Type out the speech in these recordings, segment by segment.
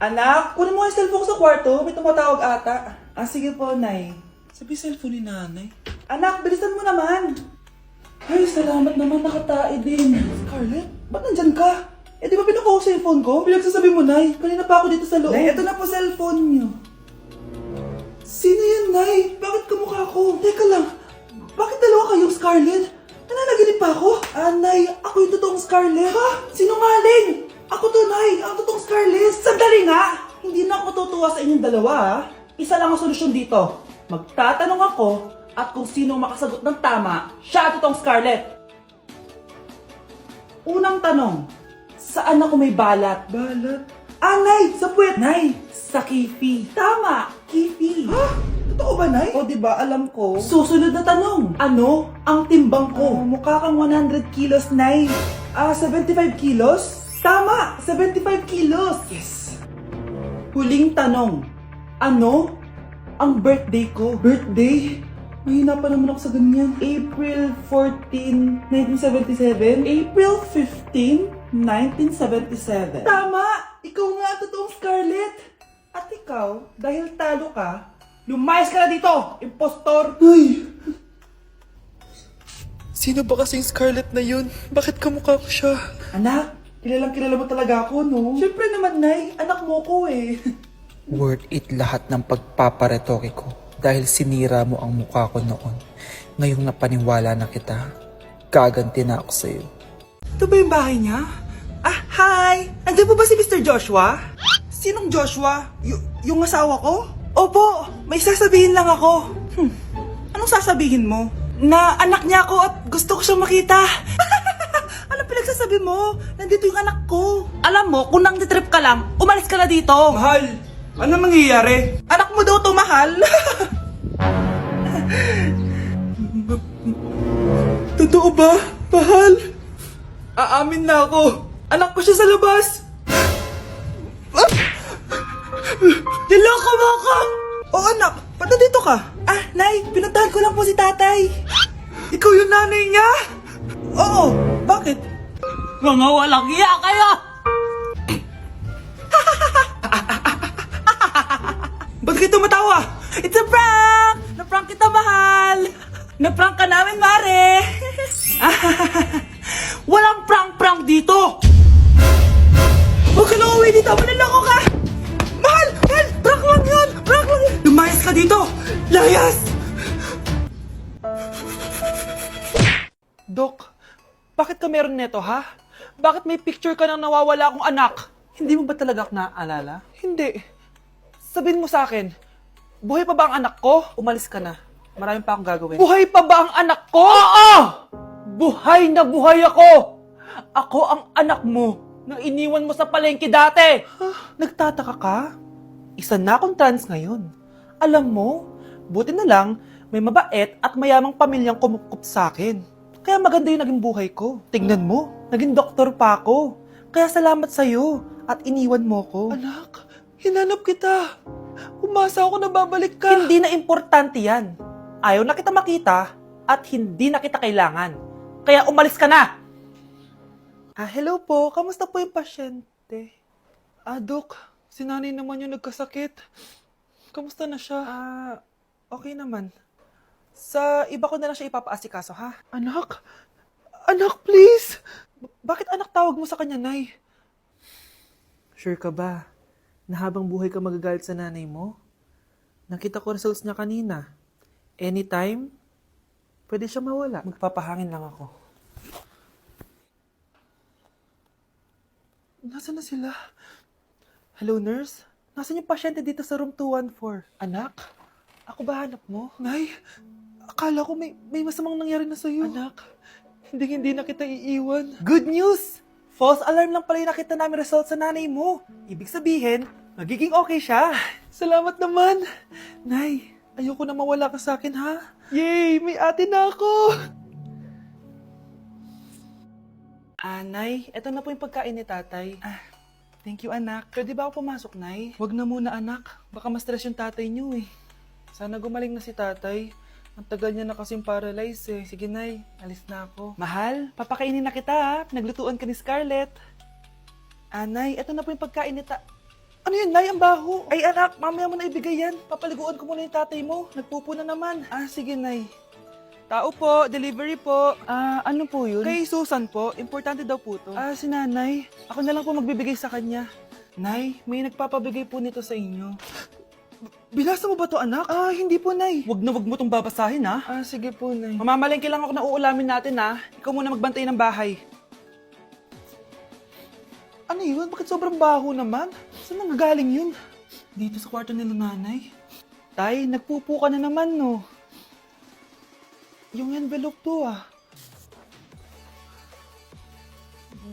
Anak, kunin mo yung cellphone ko sa kwarto. May tumatawag ata. Ah, sige po, Nay. Sabi cellphone ni nanay. Anak, bilisan mo naman. Ay, salamat naman, nakatae din. Scarlett, ba't nandyan ka? Eh, di ba pinukuha ko sa cellphone ko? Pinagsasabi mo, Nay. Kanina pa ako dito sa loob. Nay, eto na po cellphone niyo. Sino yan, Nay? Bakit kamukha ko? Teka lang, bakit dalawa kayong Scarlett? Nananaginip pa ako? Ah, Nay, ako yung totoong Scarlett. Ha? Sinungaling! Ako to, Nay, ang totoong Scarlett. Sandali nga! Hindi na ako tutuwa sa inyong dalawa, ha? Isa lang ang solusyon dito. Magtatanong ako at kung sino makasagot ng tama, siya ang totoong Scarlett. Unang tanong, saan ako may balat? Balat? Ah, Nay! Sa puwet! Nay! Sa kifi. Tama! Kifi. Ha? Totoo ba, Nay? O, diba? Alam ko. Susunod na tanong. Ano ang timbang ko? Mukha kang 100 kilos, Nay. 75 kilos? Tama! 75 kilos! Yes! Huling tanong. Ano ang birthday ko? Birthday? Mahina pa naman ako sa ganyan. April 14, 1977? April 15, 1977. Tama! Ikaw nga ang totoong Scarlett! At ikaw, dahil talo ka, lumayas ka na dito, impostor! Ay! Sino ba kasing Scarlett na yun? Bakit kamukha ko siya? Anak, kilalang kilala mo talaga ako, no? Siyempre naman, Nay. Anak mo ko eh. Worth it lahat ng pagpaparetoke ko dahil sinira mo ang mukha ko noon. Ngayong napaniwala na kita, gaganti na ako sa'yo. Ito ba yung bahay niya? Ah, hi! Andiyan po ba si Mr. Joshua? Sinong Joshua? Yung asawa ko? Opo, may sasabihin lang ako. Anong sasabihin mo? Na anak niya ako at gusto ko siyang makita. Anong pinagsasabi mo? Nandito yung anak ko. Alam mo, kung nang-trip ka lang, umalis ka na dito. Mahal! Ano mangyayari? Anak mo daw to, mahal. Totoo ba? Mahal? Aamin na ako. Anak ko siya sa labas. Niloko mo ako! Oo, anak. Ba't nandito ka? Ah, Nay, pinuntahan ko lang po si tatay. Ikaw yung nanay niya? Oo, bakit? Mga walang iya kayo! Ba't kayo tumatawa? It's a prank! Na-prank kita, mahal! Na-prank ka namin, Mare! Walang prank-prank dito! Huwag ka na uwi dito! Manaloko ka! Mahal! Mahal! Prank lang yun! Prank lang yun! Lumayas ka dito! Layas! Dok, bakit ka meron neto, ha? Bakit may picture ka ng nawawala akong anak? Hindi mo ba talaga ako naaalala? Hindi. Sabihin mo sa akin, buhay pa ba ang anak ko? Umalis ka na. Marami pa akong gagawin. Buhay pa ba ang anak ko? Oo! Buhay na buhay ako! Ako ang anak mo na iniwan mo sa palengke dati! Nagtataka ka? Isa na akong trans ngayon. Alam mo, buti na lang may mabait at mayamang pamilyang kumukup sa akin. Kaya maganda yung naging buhay ko. Tingnan mo, naging doktor pa ako. Kaya salamat sa'yo at iniwan mo ko. Anak, hinanap kita. Umasa ako na babalik ka. Hindi na importante yan. Ayaw na kita makita at hindi na kita kailangan. Kaya umalis ka na! Hello po. Kamusta po yung pasyente? Dok, si nanay naman yung nagkasakit. Kamusta na siya? Okay naman. Sa iba ko na lang siya ipapaasikaso, ha? Anak? Anak, please! Bakit anak tawag mo sa kanya, Nay? Sure ka ba na habang buhay ka magagalit sa nanay mo? Nakita ko results niya kanina. Anytime, pwede siya mawala. Magpapahangin lang ako. Nasaan na sila? Hello, nurse? Nasaan yung pasyente dito sa room 214? Anak? Ako ba hanap mo? Nay, akala ko may masamang nangyari na sa'yo. Anak, Hindi na kita iiwan. good news! False alarm lang pala yung nakita namin results sa nanay mo. Ibig sabihin, magiging okay siya. Salamat naman. Nay, Ayoko na mawala ka sa akin, ha? yay! May ate na ako! Nay, eto na po yung pagkain ni tatay. Thank you, anak. Pwede ba ako pumasok, Nay? Wag na muna, anak. Baka ma-stress yung tatay niyo, eh. Sana gumaling na si tatay. Ang tagal niya na kasing paralyzed eh. Sige, Nay. Alis na ako. Mahal, papakainin na kita ha. Pinaglutuan ka ni Scarlett. Nay, eto na po yung pagkain ni Ano yun, Nay? Ang baho. Ay, anak, mamaya mo na ibigay yan. Papaliguan ko muna yung tatay mo. Nagpupo na naman. Ah, sige, Nay. Tao po, delivery po. Ah, ano po yun? Kay Susan po, importante daw po to. Ah, si nanay. Ako na lang po magbibigay sa kanya. Nay, may nagpapabigay po nito sa inyo. Binasa mo ba to, anak? Ah, hindi po, Nay. Wag na wag mo tong babasahin, ha? Ah, sige po, Nay. Mamamalengke lang ako na uulamin natin, ha? Ikaw muna magbantay ng bahay. Ano yun? Bakit sobrang baho naman? Saan nanggagaling yun? Dito sa kwarto nila nanay. Tay, nagpupo ka na naman, no? Yung envelope to, ah.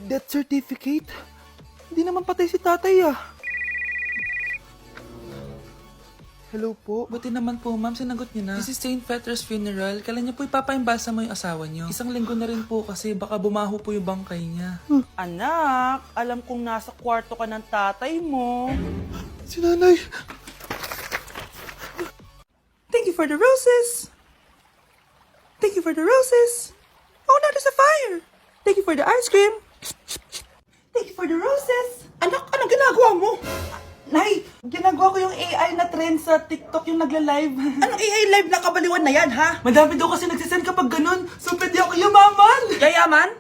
Death certificate? Hindi naman patay si tatay, ah. Hello po. Buti naman po, ma'am. Sinagot niyo na. This is St. Peter's Funeral. Kailan niyo po ipapaimbalsa mo yung asawa niyo? Isang linggo na rin po kasi baka bumaho po yung bangkay niya. Anak, alam kong nasa kwarto ka ng tatay mo. Si nanay. Thank you for the roses. Thank you for the roses. Oh, now there's a fire. Thank you for the ice cream. Thank you for the roses. Anak, anong ginagawa mo? Nay, ginagawa ko yung AI na trend sa TikTok yung nagla-live. Anong AI live na kabaliwan na yan, ha? Madami daw kasi nagsisend kapag ganun. So, pwede ako yumaman. Yayaman?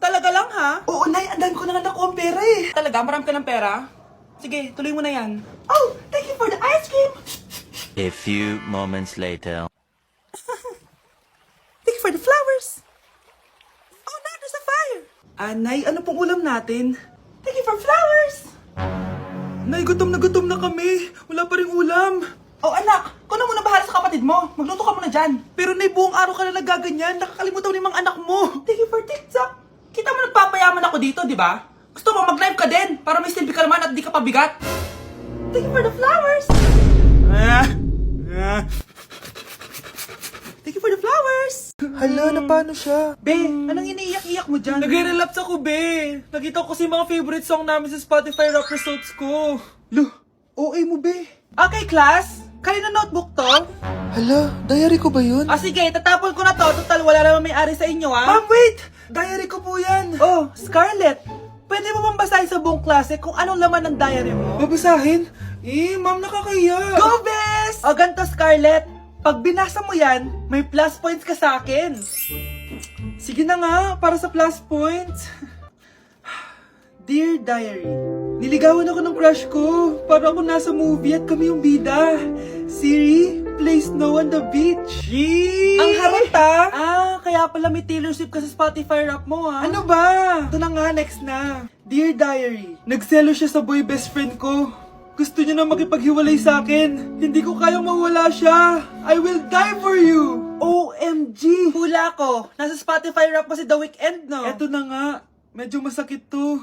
Talaga lang, ha? Oo, Nay. Ang dami ko na nga nakuha ang pera, eh. Talaga? Marami ka ng pera? Sige, tuloy mo na yan. Oh, thank you for the ice cream. A few moments later. Thank you for the flowers. Oh, now there's a fire. Nay, ano pong ulam natin? Thank you for flowers. Nay, gutom na kami. Wala pa rin ulam. Oh, anak, kung na muna bahala sa kapatid mo. Magluto ka muna dyan. Pero Nay, buong araw ka na nagaganyan. Nakakalimutan mo yung mga anak mo. Thank you for TikTok. Kita mo nagpapayaman ako dito, di ba? Gusto mo mag-live ka din para may silbi ka naman at di ka pabigat. Thank you for the flowers. Thank you for the flowers. Hala, na paano siya? Be, anong iniiyak-iyak mo dyan? Nagre-relapse ako, Be. Nakita ko kasi mga favorite song namin sa Spotify rap results ko. Lo, OA mo, Be. Okay, class. Kanina notebook to? Hala, diary ko ba yun? Ah, sige, tatapon ko na to. Total, wala naman may-ari sa inyo, ha? Ma'am, wait! Diary ko po yan. Oh, Scarlett. Pwede mo bang basahin sa buong klase kung anong laman ng diary mo? Babasahin? Ma'am, nakakahiya. Go, Bes! O, ganito, Scarlett. Pag binasa mo yan, may plus points ka sa akin. Sige na nga, para sa plus points. Dear Diary, niligawan ako ng crush ko. Para ako nasa movie at kami yung bida. Siri, play Snow on the Beach. Yee! Ang harap ta! Ah, kaya pala may Taylor Swift ka sa Spotify rap mo, ha? Ano ba? Ito na nga, next na. Dear Diary, nagselo siya sa boy best friend ko. Gusto niya na makipaghiwalay sa akin. Hindi ko kayang mawala siya. I will die for you. OMG! Hula ko. Nasa Spotify rap mo si The Weeknd, no? Eto na nga. Medyo masakit to.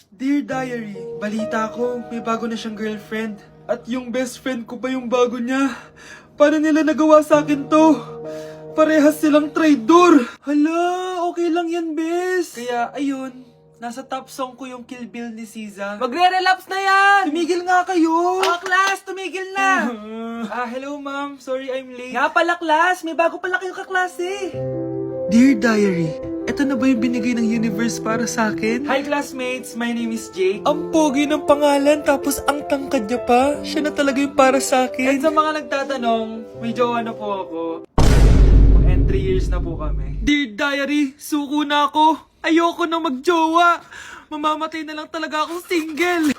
Dear Diary, balita ko, may bago na siyang girlfriend. At yung best friend ko pa yung bago niya. Paano nila nagawa sa akin to? Parehas silang traidor. Hala, okay lang yan, bes. Kaya, ayun. Nasa top song ko yung Kill Bill ni SZA. Magre-relapse na yan! Tumigil nga kayo! Ah, class! Tumigil na! Hello ma'am. Sorry I'm late. Nga pala, class. May bago pala kayong kaklase. Dear Diary, eto na ba yung binigay ng universe para sa akin? Hi classmates, my name is Jake. Ang pogi ng pangalan tapos ang tangkad niya pa. Siya na talaga yung para sa akin. At sa mga nagtatanong, may jowa na po ako. And 3 years na po kami. Dear Diary, suko na ako. Ayoko na magjowa. Mamamatay na lang talaga akong single.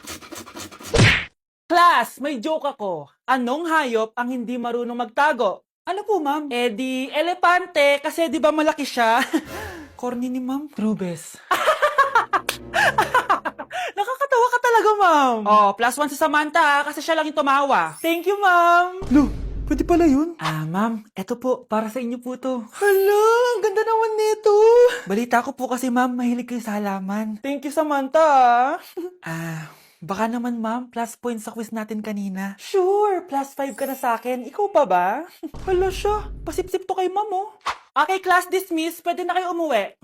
Class, may joke ako. Anong hayop ang hindi marunong magtago? Ano po, ma'am? Di elepante kasi di ba malaki siya? Corny ni ma'am. Rubes. Nakakatawa ka talaga, ma'am. Oh, +1 si Samantha kasi siya lang yung tumawa. Thank you, ma'am. Lo, pwede pala yun? Ma'am, eto po, para sa inyo po to. Hala, ang ganda naman nito. Balita ko po kasi, ma'am, mahilig kayo sa halaman. Thank you, Samantha. Baka naman, ma'am, plus points sa quiz natin kanina. Sure, +5 ka na sa akin. Ikaw pa ba? Hala siya, pasip-sip to kay ma'am, oh. Okay, class dismiss. Pwede na kayo umuwi.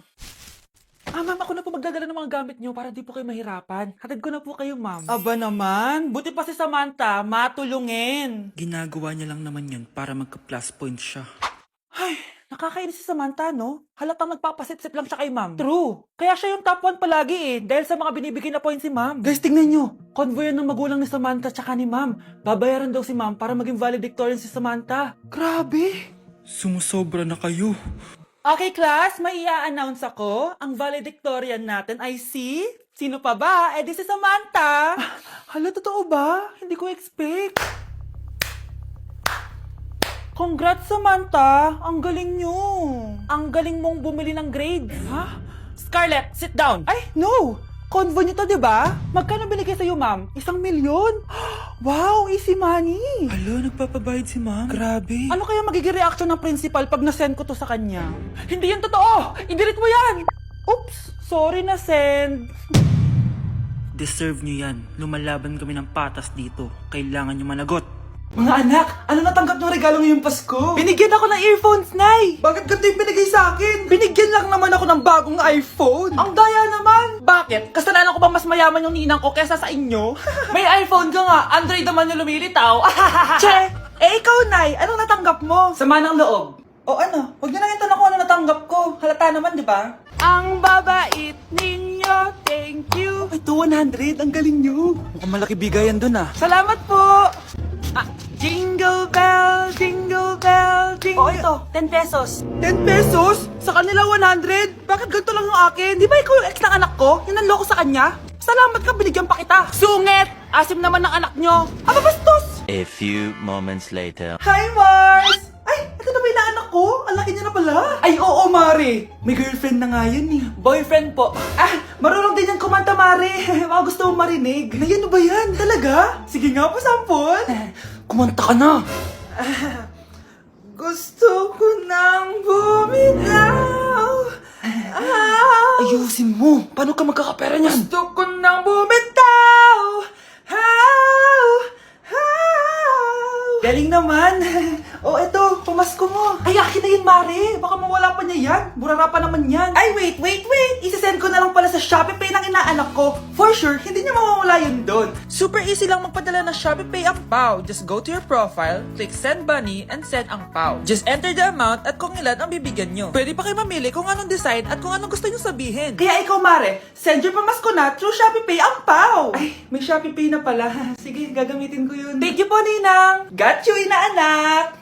Ma'am, ako na po magdadala ng mga gamit nyo para di po kayo mahirapan. Hatid ko na po kayo, ma'am. Aba naman, buti pa si Samantha, matulungin. Ginagawa niya lang naman yun para magka-plus points siya. Ay, Nakakainis si Samantha, no? Halatang nagpapasit-sit lang siya kay ma'am. True. Kaya siya yung top 1 palagi eh, dahil sa mga binibigay na points si ma'am. Guys, tingnan nyo. Convoy yan ng magulang ni Samantha tsaka ni ma'am. Babayaran daw si ma'am para maging valedictorian si Samantha. Grabe. Sumusobra na kayo. Okay, class, may i-announce ako. Ang valedictorian natin ay si... Sino pa ba? Eh di si Samantha. Hala, totoo ba? Hindi ko expect. Congrats, Samantha! Ang galing nyo! Ang galing mong bumili ng grades! Ha? Scarlett, sit down! Ay, no! Convo nyo to, diba? Magkano binigay sa'yo, ma'am? 1 milyon? Wow, easy money! Hala, nagpapabayad si ma'am. Grabe. Ano kaya magiging reaction ng principal pag nasend ko to sa kanya? Hindi yan totoo! I-delete mo yan! Oops! Sorry na send. Deserve nyo yan. Lumalaban kami ng patas dito. Kailangan nyo managot. Mga anak, ano natanggap ng regalo ngayong Pasko? Binigyan ako ng earphones, Nay! Bakit ganito yung binigay sa akin? Binigyan lang naman ako ng bagong iPhone! Ang daya naman! Bakit? Kasalanan ko ba mas mayaman yung ninang ko kesa sa inyo? May iPhone ka nga, Android naman yung lumilitaw. Che! Eh ikaw, Nay, anong natanggap mo? Sama ng loob. O ano, huwag niyo nang itanong kung ano natanggap ko. Halata naman, di ba? Ang babait ninyo, thank you! Ito, 100. Ang galing nyo. Mukhang malaki bigayan dun ah. Salamat po! Ah, jingle bell, jingle bell, jingle... O ito, 10 pesos. 10 pesos? Sa kanila 100? Bakit ganito lang yung akin? Di ba ikaw yung ex ng anak ko? Hinanloko sa kanya? Salamat ka, binigyan pa kita. Sungit! Asim naman ng anak nyo. Aba bastos! A few moments later. Hi, Mars! Ay, ito na ba yung inaanak ko? Ang laki niya na pala. Ay, oo, Mare. May girlfriend na nga yan eh. Boyfriend po. Ah, marunong din yan kumanta, Mare. Mga gusto mong marinig. Na yan ba yan? Talaga? Sige nga, pasampol. Kumanta ka na. Gusto ko nang bumitaw. Ayusin mo. Paano ka magkakapera niyan? Gusto ko nang bumitaw. Galing naman. O, eto, pamasko mo. Ay, akin na yun, Mare. Baka mawala pa niya yan. Burara pa naman yan. Ay, wait. Isasend ko na lang pala sa Shopee Pay ng inaanak ko. For sure, hindi niya mawawala yun doon. Super easy lang magpadala ng Shopee Pay ang PAW. Just go to your profile, click Send Money, and send ang PAW. Just enter the amount at kung ilan ang bibigyan nyo. Pwede pa kayo mamili kung anong design at kung anong gusto nyo sabihin. Kaya ikaw, Mare, send your pamasko na through Shopee Pay ang PAW. Ay, may Shopee Pay na pala. Sige, gagamitin ko yun. Thank you po, Ninang! Got you, inaanak!